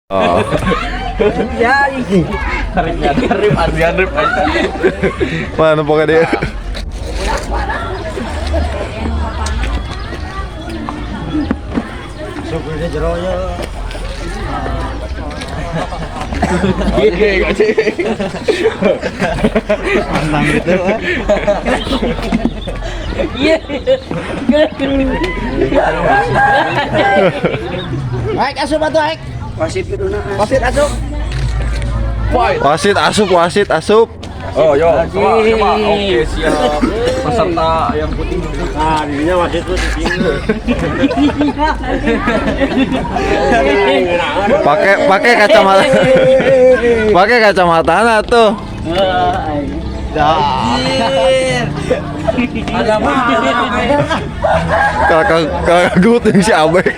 Oh. Ya ini. Karip aja. Mana pokoknya dia. Sopirnya jeronya. Oke, oke. Mantap gitu. Iya. Baik asup atuh baik. Wasit kuduna. Wasit asup. Wasit asup. Oh, yo. Coba. Oke, siap. Peserta yang putih. Nah, dirinya wasit tuh di sini. Pakai kacamata. Pakai kacamata tuh. Ada Kagut yang si Abek.